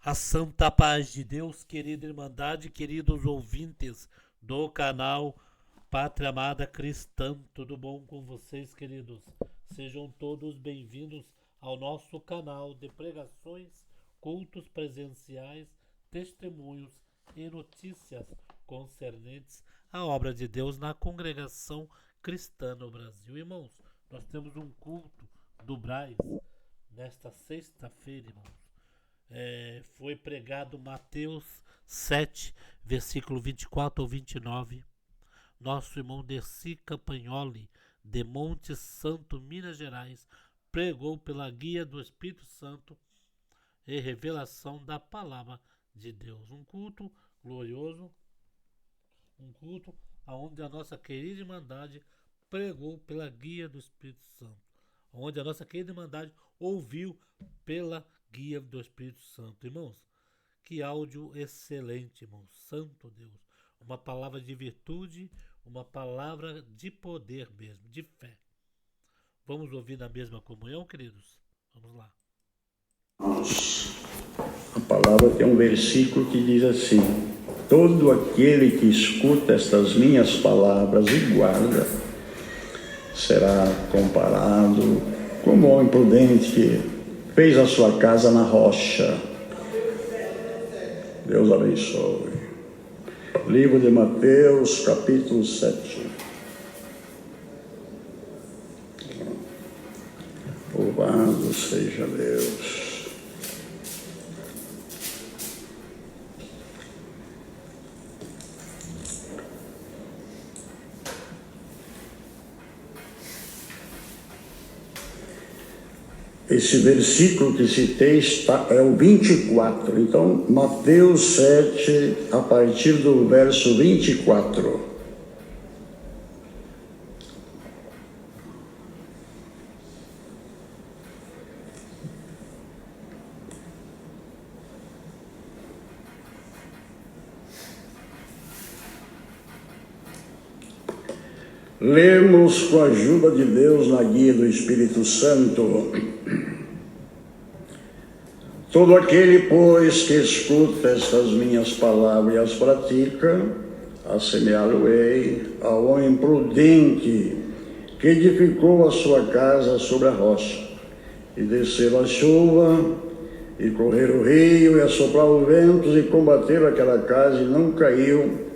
A santa paz de Deus, querida Irmandade, queridos ouvintes do canal Pátria Amada Cristã, tudo bom com vocês, queridos? Sejam todos bem-vindos ao nosso canal de pregações, cultos presenciais, testemunhos e notícias concernentes à obra de Deus na congregação cristã no Brasil. Irmãos, nós temos um culto do Braz nesta sexta-feira, irmãos. Foi pregado Mateus 7, versículo 24 ao 29. Nosso irmão Dercy Campagnoli, de Monte Santo, Minas Gerais, pregou pela guia do Espírito Santo e revelação da palavra de Deus. Um culto glorioso, um culto onde a nossa querida Irmandade pregou pela guia do Espírito Santo, onde a nossa querida Irmandade ouviu pela guia do Espírito Santo. Irmãos, que áudio excelente, irmãos. Santo Deus. Uma palavra de virtude, uma palavra de poder mesmo, de fé. Vamos ouvir na mesma comunhão, queridos? Vamos lá. A palavra tem um versículo que diz assim: todo aquele que escuta estas minhas palavras e guarda será comparado como o homem prudente que fez a sua casa na rocha. Deus abençoe. Livro de Mateus, capítulo 7. Louvado seja Deus. Esse versículo que citei é o 24. Então, Mateus 7, a partir do verso 24. Lemos com a ajuda de Deus na guia do Espírito Santo. Todo aquele, pois, que escuta estas minhas palavras e as pratica, assemelhá-lo-ei ao homem prudente que edificou a sua casa sobre a rocha. E desceu a chuva, e correr o rio, e assoprar os ventos, e combater aquela casa, e não caiu,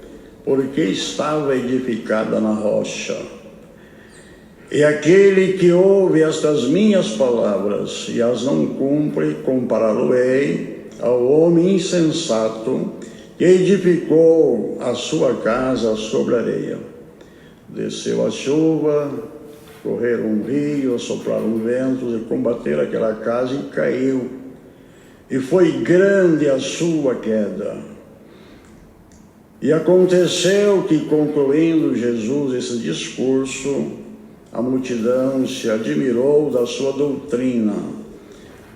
porque estava edificada na rocha. E aquele que ouve estas minhas palavras e as não cumpre, compará-lo-ei ao homem insensato que edificou a sua casa sobre a areia. Desceu a chuva, correram um rio, assopraram ventos e combateram aquela casa e caiu. E foi grande a sua queda. E aconteceu que, concluindo Jesus esse discurso, a multidão se admirou da sua doutrina,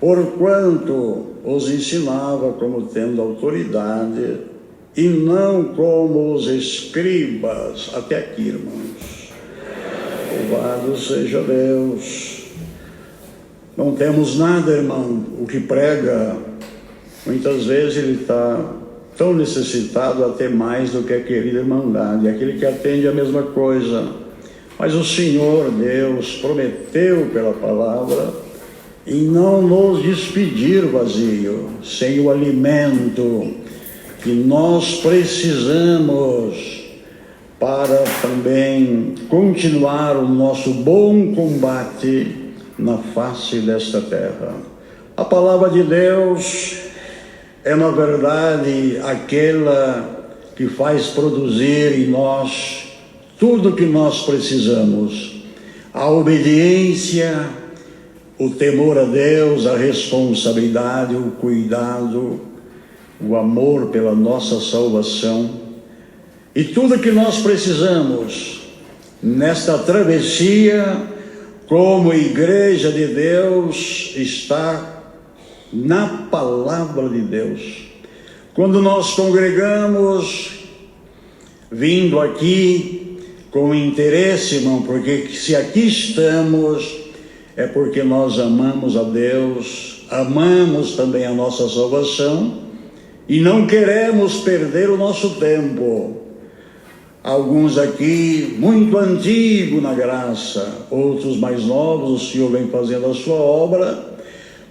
porquanto os ensinava como tendo autoridade, e não como os escribas. Até aqui, irmãos. Louvado seja Deus. Não temos nada, irmão. O que prega, muitas vezes ele está tão necessitado até mais do que a querida Irmandade, aquele que atende a mesma coisa. Mas o Senhor Deus prometeu pela palavra em não nos despedir vazio, sem o alimento que nós precisamos para também continuar o nosso bom combate na face desta terra. A palavra de Deus é, na verdade, aquela que faz produzir em nós tudo o que nós precisamos: a obediência, o temor a Deus, a responsabilidade, o cuidado, o amor pela nossa salvação. E tudo o que nós precisamos nesta travessia, como igreja de Deus, está na palavra de Deus. Quando nós congregamos, vindo aqui com interesse, irmão, porque se aqui estamos, é porque nós amamos a Deus, amamos também a nossa salvação e não queremos perder o nosso tempo. Alguns aqui muito antigos na graça, outros mais novos, o Senhor vem fazendo a sua obra,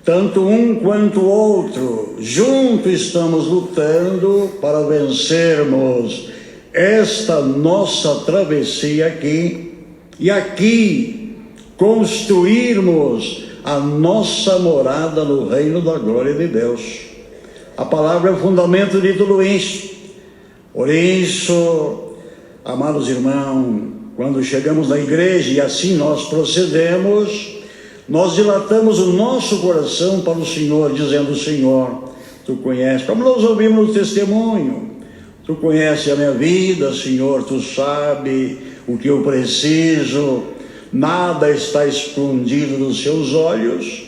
tanto um quanto o outro, juntos estamos lutando para vencermos esta nossa travessia aqui, e aqui construirmos a nossa morada no reino da glória de Deus. A palavra é o fundamento de tudo isso. Por isso, amados irmãos, quando chegamos na igreja e assim nós procedemos, nós dilatamos o nosso coração para o Senhor, dizendo: Senhor, Tu conheces, como nós ouvimos no testemunho, Tu conheces a minha vida, Senhor, Tu sabes o que eu preciso, nada está escondido dos Seus olhos.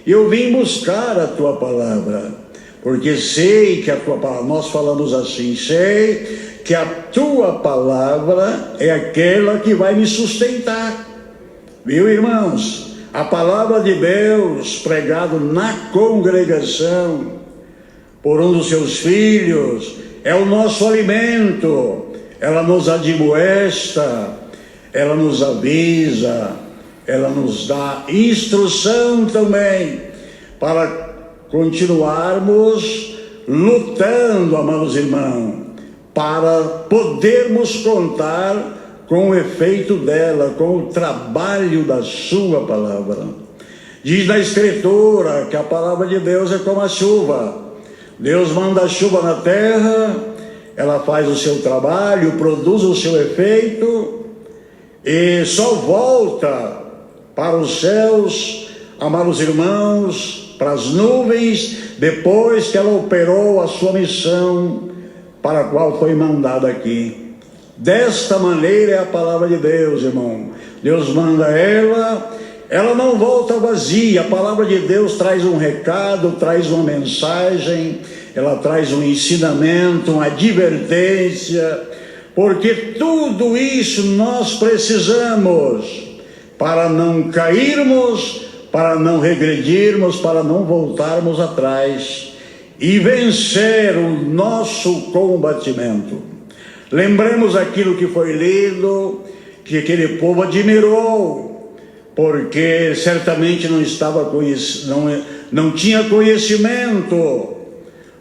Eu vim buscar a Tua palavra, porque sei que a Tua palavra, nós falamos assim, sei que a Tua palavra é aquela que vai me sustentar. Viu, irmãos? A palavra de Deus pregada na congregação por um dos seus filhos é o nosso alimento. Ela nos admoesta, ela nos avisa, ela nos dá instrução também para continuarmos lutando, amados irmãos, para podermos contar com o efeito dela, com o trabalho da sua palavra. Diz na Escritura que a palavra de Deus é como a chuva. Deus manda a chuva na terra, ela faz o seu trabalho, produz o seu efeito e só volta para os céus, amados irmãos, para as nuvens, depois que ela operou a sua missão para a qual foi mandada aqui. Desta maneira é a palavra de Deus, irmão. Deus manda ela não volta vazia. A palavra de Deus traz um recado, traz uma mensagem, ela traz um ensinamento, uma advertência, porque tudo isso nós precisamos para não cairmos, para não regredirmos, para não voltarmos atrás e vencer o nosso combatimento. Lembramos aquilo que foi lido, que aquele povo admirou, porque certamente não tinha conhecimento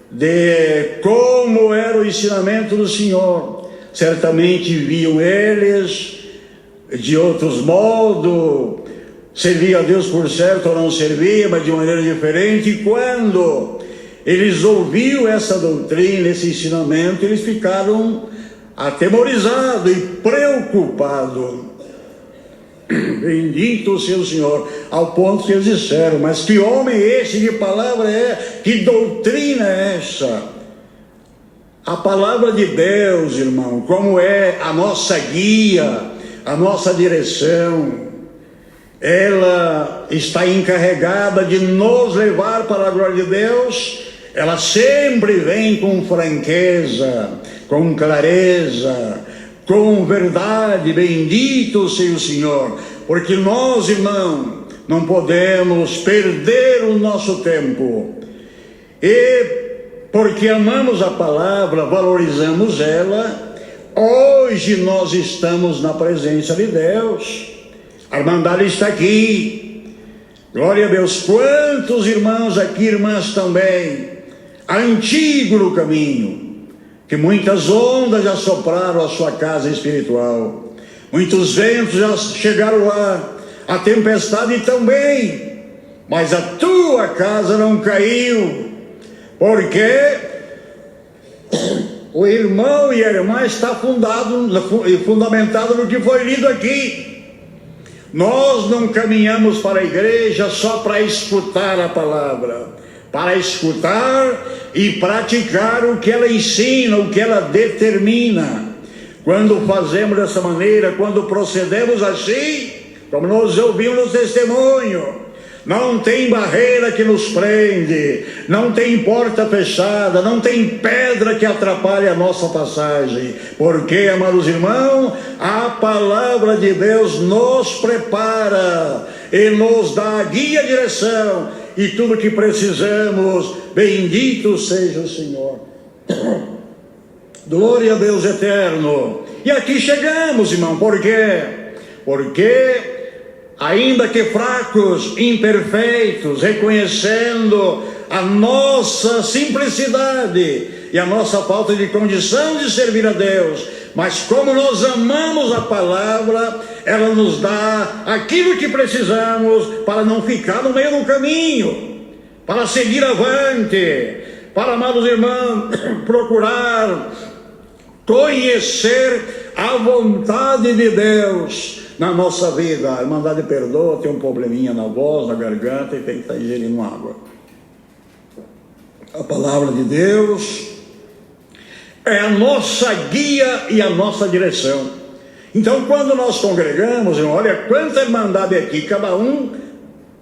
de como era o ensinamento do Senhor. Certamente viam eles de outros modos, servia a Deus por certo ou não servia, mas de maneira diferente. E quando eles ouviram essa doutrina, esse ensinamento, eles ficaram atemorizados e preocupados. Bendito seja o Senhor, ao ponto que eles disseram: mas que homem é esse, que palavra é, que doutrina é essa? A palavra de Deus, irmão, como é a nossa guia, a nossa direção, ela está encarregada de nos levar para a glória de Deus. Ela sempre vem com franqueza, com clareza, com verdade. Bendito seja o Senhor, porque nós, irmão, não podemos perder o nosso tempo, e porque amamos a palavra, valorizamos ela. Hoje nós estamos na presença de Deus, a Irmandade está aqui, glória a Deus. Quantos irmãos aqui, irmãs também, antigo no caminho, que muitas ondas já sopraram a sua casa espiritual, muitos ventos já chegaram lá, a tempestade também, mas a tua casa não caiu, porque o irmão e a irmã está fundamentado no que foi lido aqui. Nós não caminhamos para a igreja só para escutar a palavra, para escutar e praticar o que ela ensina, o que ela determina. Quando fazemos dessa maneira, quando procedemos assim, como nós ouvimos no testemunho, não tem barreira que nos prende, não tem porta fechada, não tem pedra que atrapalhe a nossa passagem, porque, amados irmãos, a palavra de Deus nos prepara e nos dá a guia, a direção e tudo que precisamos. Bendito seja o Senhor. Glória a Deus eterno. E aqui chegamos, irmão, por quê? Porque, ainda que fracos, imperfeitos, reconhecendo a nossa simplicidade e a nossa falta de condição de servir a Deus, mas como nós amamos a palavra, ela nos dá aquilo que precisamos para não ficar no meio do caminho, para seguir avante, para, amados irmãos, procurar conhecer a vontade de Deus na nossa vida. A Irmandade perdoa, tem um probleminha na voz, na garganta e tem que estar ingerindo água. A palavra de Deus é a nossa guia e a nossa direção. Então, quando nós congregamos, irmão, olha quanta irmandade aqui, cada um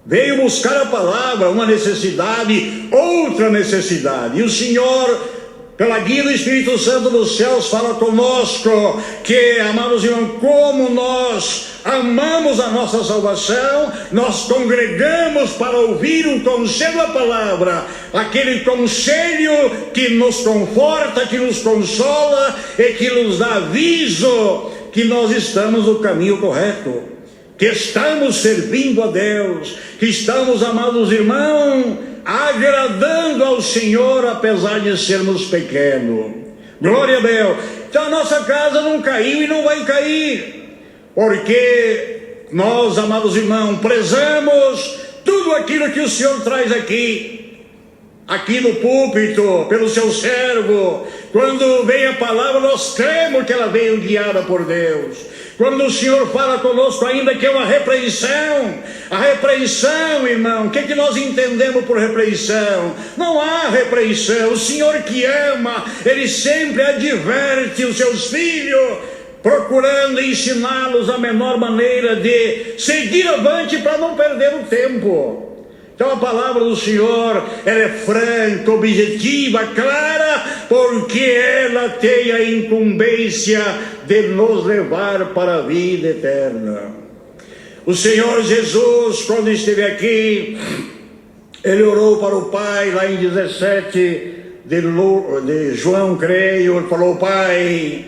veio buscar a palavra, uma necessidade, outra necessidade, e o Senhor, pela guia do Espírito Santo dos céus, fala conosco, que, amados irmãos, como nós amamos a nossa salvação, nós congregamos para ouvir um conselho da palavra, aquele conselho que nos conforta, que nos consola e que nos dá aviso que nós estamos no caminho correto, que estamos servindo a Deus, que estamos, amados irmãos, agradando ao Senhor, apesar de sermos pequenos. Glória a Deus. Então a nossa casa não caiu e não vai cair, porque nós, amados irmãos, prezamos tudo aquilo que o Senhor traz aqui no púlpito, pelo seu servo. Quando vem a palavra, nós cremos que ela veio guiada por Deus. Quando o Senhor fala conosco, ainda que é uma repreensão, a repreensão, irmão, o que nós entendemos por repreensão? Não há repreensão. O Senhor que ama, Ele sempre adverte os seus filhos, procurando ensiná-los a menor maneira de seguir avante para não perder o tempo. Então a palavra do Senhor, ela é franca, objetiva, clara, porque ela tem a incumbência de nos levar para a vida eterna. O Senhor Jesus, quando esteve aqui, Ele orou para o Pai, lá em 17 de João, creio, Ele falou: Pai,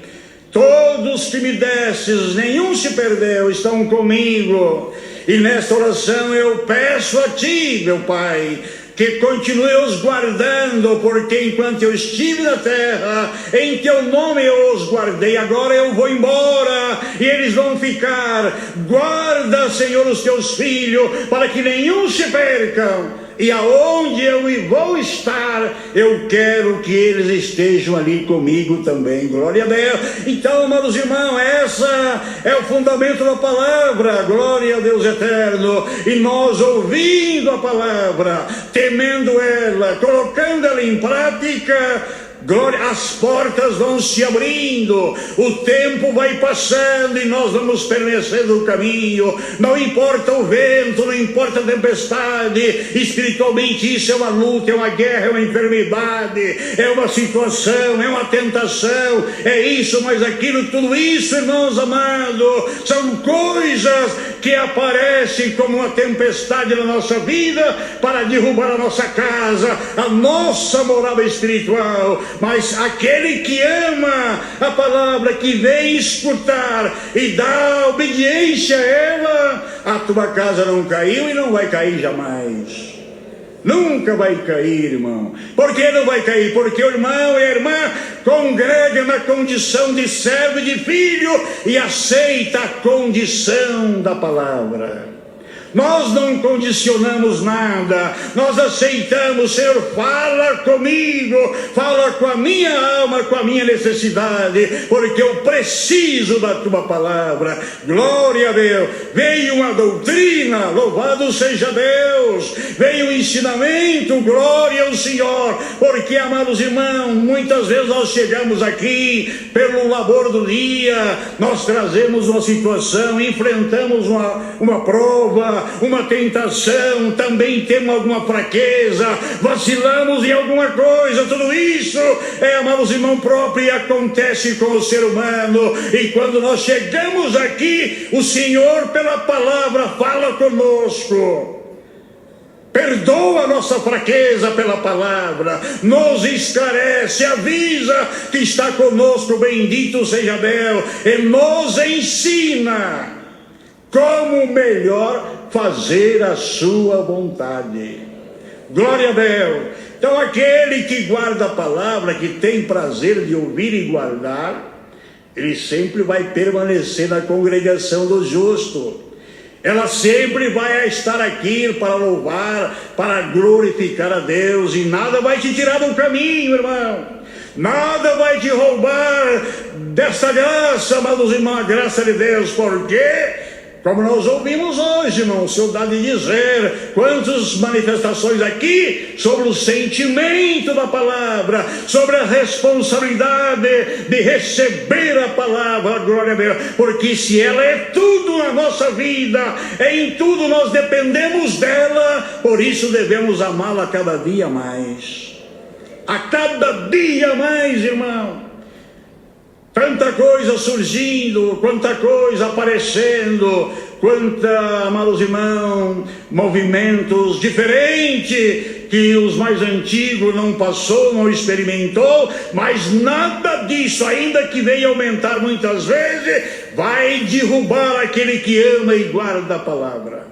todos que me destes, nenhum se perdeu, estão comigo. E nesta oração eu peço a Ti, meu Pai, que continue os guardando, porque enquanto eu estive na terra, em Teu nome eu os guardei. Agora eu vou embora e eles vão ficar. Guarda, Senhor, os Teus filhos, para que nenhum se percam. E aonde eu vou estar, eu quero que eles estejam ali comigo também. Glória a Deus. Então, amados irmãos, essa é o fundamento da palavra. Glória a Deus eterno. E nós, ouvindo a palavra, temendo ela, colocando ela em prática, glória, as portas vão se abrindo, o tempo vai passando e nós vamos permanecendo no caminho. Não importa o vento, não importa a tempestade, espiritualmente isso é uma luta, é uma guerra, é uma enfermidade, é uma situação, é uma tentação, é isso, mas aquilo, tudo isso, irmãos amados, são coisas que aparecem como uma tempestade na nossa vida para derrubar a nossa casa, a nossa morada espiritual. Mas aquele que ama a palavra, que vem escutar e dá obediência a ela, a tua casa não caiu e não vai cair jamais. Nunca vai cair, irmão. Por que não vai cair? Porque o irmão e a irmã congregam na condição de servo e de filho e aceita a condição da palavra. Nós não condicionamos nada, nós aceitamos. Senhor, fala comigo, fala com a minha alma, com a minha necessidade, porque eu preciso da tua palavra. Glória a Deus. Veio uma doutrina, louvado seja Deus, veio um ensinamento, glória ao Senhor, porque, amados irmãos, muitas vezes nós chegamos aqui pelo labor do dia, nós trazemos uma situação, enfrentamos uma prova, uma tentação, também temos alguma fraqueza, vacilamos em alguma coisa. Tudo isso amados irmãos, próprio, e acontece com o ser humano. E quando nós chegamos aqui, o Senhor pela palavra fala conosco. perdoa a nossa fraqueza pela palavra, nos esclarece, avisa que está conosco, bendito seja Deus, e nos ensina como melhor fazer a sua vontade. Glória a Deus. Então aquele que guarda a palavra, que tem prazer de ouvir e guardar, ele sempre vai permanecer na congregação do justo. Ela sempre vai estar aqui para louvar, para glorificar a Deus, e nada vai te tirar do caminho, irmão. Nada vai te roubar dessa graça, amados irmãos, a graça de Deus, porque, como nós ouvimos hoje, irmão, o Senhor dá de dizer quantas manifestações aqui sobre o sentimento da palavra, sobre a responsabilidade de receber a palavra, glória a Deus, porque se ela é tudo na nossa vida, em tudo nós dependemos dela, por isso devemos amá-la cada dia mais. A cada dia mais, irmão. Tanta coisa surgindo, quanta coisa aparecendo, amados irmãos, movimentos diferentes que os mais antigos não passou, não experimentou, mas nada disso, ainda que venha aumentar muitas vezes, vai derrubar aquele que ama e guarda a palavra.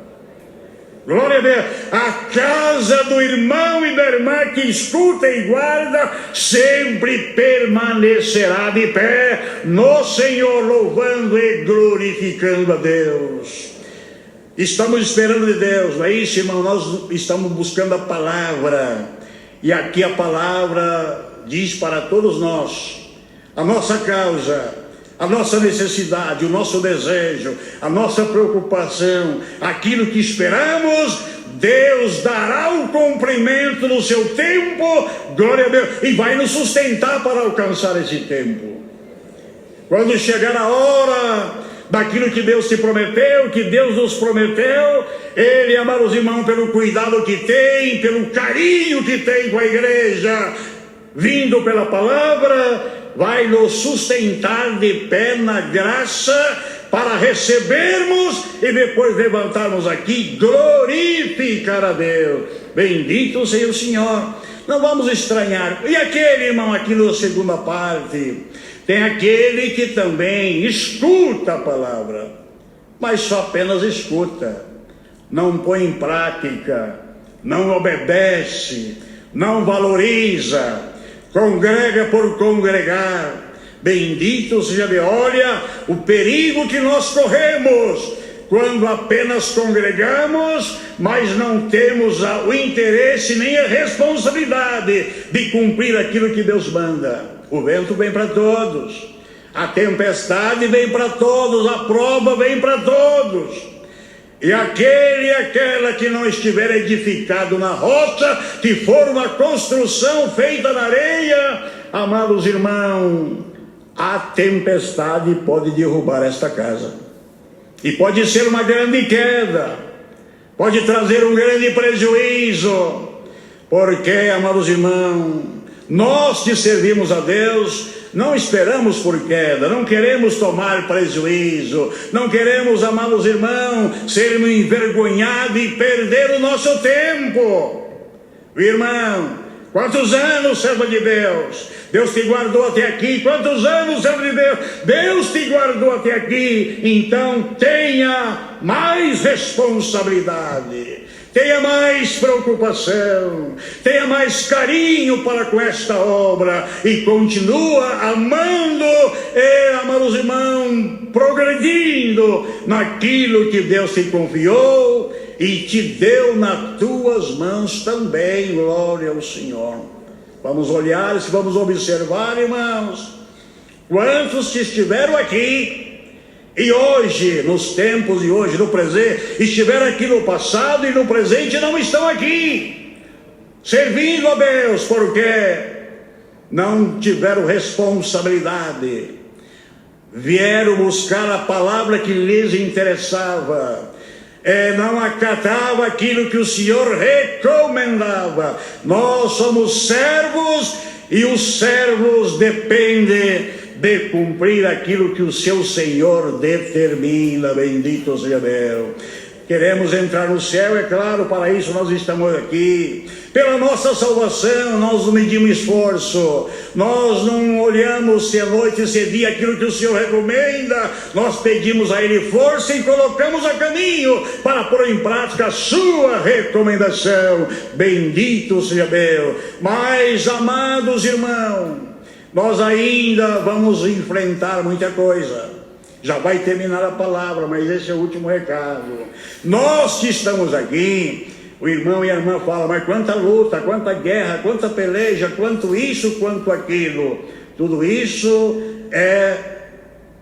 Glória a Deus. A casa do irmão e da irmã que escuta e guarda sempre permanecerá de pé no Senhor, louvando e glorificando a Deus. Estamos esperando de Deus, não é isso, irmão? Nós estamos buscando a palavra, e aqui a palavra diz para todos nós a nossa causa, a nossa necessidade, o nosso desejo, a nossa preocupação, aquilo que esperamos, Deus dará o cumprimento no seu tempo, glória a Deus, e vai nos sustentar para alcançar esse tempo. Quando chegar a hora daquilo que Deus te prometeu, que Deus nos prometeu, Ele, amados irmãos, pelo cuidado que tem, pelo carinho que tem com a igreja, vindo pela palavra, vai nos sustentar de pé na graça para recebermos e depois levantarmos aqui, glorificar a Deus. Bendito seja o Senhor. Não vamos estranhar. E aquele, irmão, aqui na segunda parte, tem aquele que também escuta a palavra, mas só apenas escuta, não põe em prática, não obedece, não valoriza, congrega por congregar. Bendito seja Deus. Olha o perigo que nós corremos quando apenas congregamos, mas não temos o interesse nem a responsabilidade de cumprir aquilo que Deus manda. O vento vem para todos, a tempestade vem para todos, a prova vem para todos. E aquele e aquela que não estiver edificado na rocha, que for uma construção feita na areia, amados irmãos, a tempestade pode derrubar esta casa. E pode ser uma grande queda, pode trazer um grande prejuízo, porque, amados irmãos, nós que servimos a Deus, não esperamos por queda, não queremos tomar prejuízo, não queremos, amados irmãos, sermos envergonhados e perder o nosso tempo. Irmão, quantos anos, servo de Deus, Deus te guardou até aqui? Quantos anos, servo de Deus, Deus te guardou até aqui? Então tenha mais responsabilidade, tenha mais preocupação, tenha mais carinho para com esta obra e continua amando e, amados irmãos, progredindo naquilo que Deus te confiou e te deu nas tuas mãos também. Glória ao Senhor. Vamos olhar, vamos observar, irmãos, quantos que estiveram aqui e hoje, nos tempos de hoje, no presente, estiveram aqui no passado e no presente não estão aqui, servindo a Deus, porque não tiveram responsabilidade, vieram buscar a palavra que lhes interessava, não acatava aquilo que o Senhor recomendava. Nós somos servos e os servos dependem de cumprir aquilo que o seu Senhor determina. Bendito seja Deus. Queremos entrar no céu, é claro, para isso nós estamos aqui. Pela nossa salvação, nós não medimos esforço, nós não olhamos se é noite, se é dia, aquilo que o Senhor recomenda. Nós pedimos a Ele força e colocamos a caminho para pôr em prática a sua recomendação. Bendito seja Deus. Mas, amados irmãos, nós ainda vamos enfrentar muita coisa. Já vai terminar a palavra, mas esse é o último recado. Nós que estamos aqui, o irmão e a irmã falam, mas quanta luta, quanta guerra, quanta peleja, quanto isso, quanto aquilo. Tudo isso é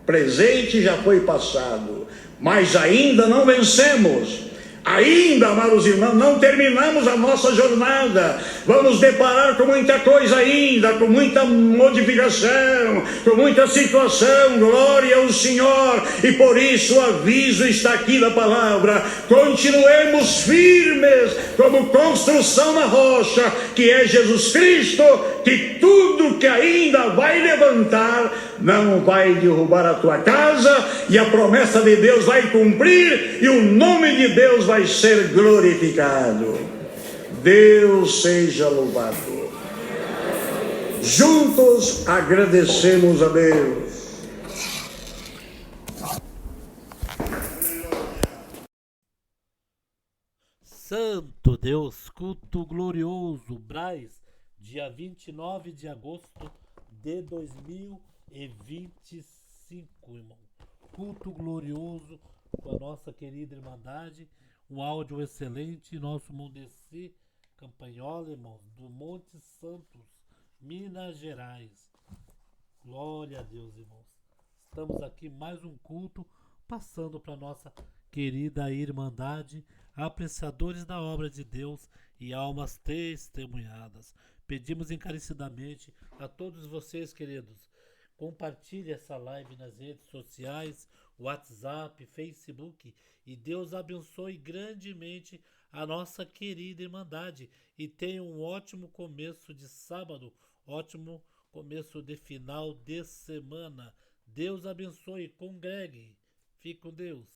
presente, já foi passado, mas ainda não vencemos. Ainda, amados irmãos, não terminamos a nossa jornada. Vamos deparar com muita coisa ainda, com muita modificação, com muita situação. Glória ao Senhor. E por isso o aviso está aqui na palavra. Continuemos firmes como construção na rocha, que é Jesus Cristo, que tudo que ainda vai levantar não vai derrubar a tua casa, e a promessa de Deus vai cumprir, e o nome de Deus vai ser glorificado. Deus seja louvado. Juntos agradecemos a Deus. Santo Deus, culto glorioso, Braz, dia 29 de agosto de 2025, irmão. Culto glorioso com a nossa querida Irmandade, um áudio excelente, nosso Mondesi Campanhola, irmão, do Monte Santos, Minas Gerais. Glória a Deus, irmãos. Estamos aqui mais um culto, passando para nossa querida Irmandade, apreciadores da obra de Deus e almas testemunhadas. Pedimos encarecidamente a todos vocês, queridos, compartilhe essa live nas redes sociais, WhatsApp, Facebook, e Deus abençoe grandemente a nossa querida Irmandade e tenha um ótimo começo de sábado, ótimo começo de final de semana. Deus abençoe, congregue, fique com Deus.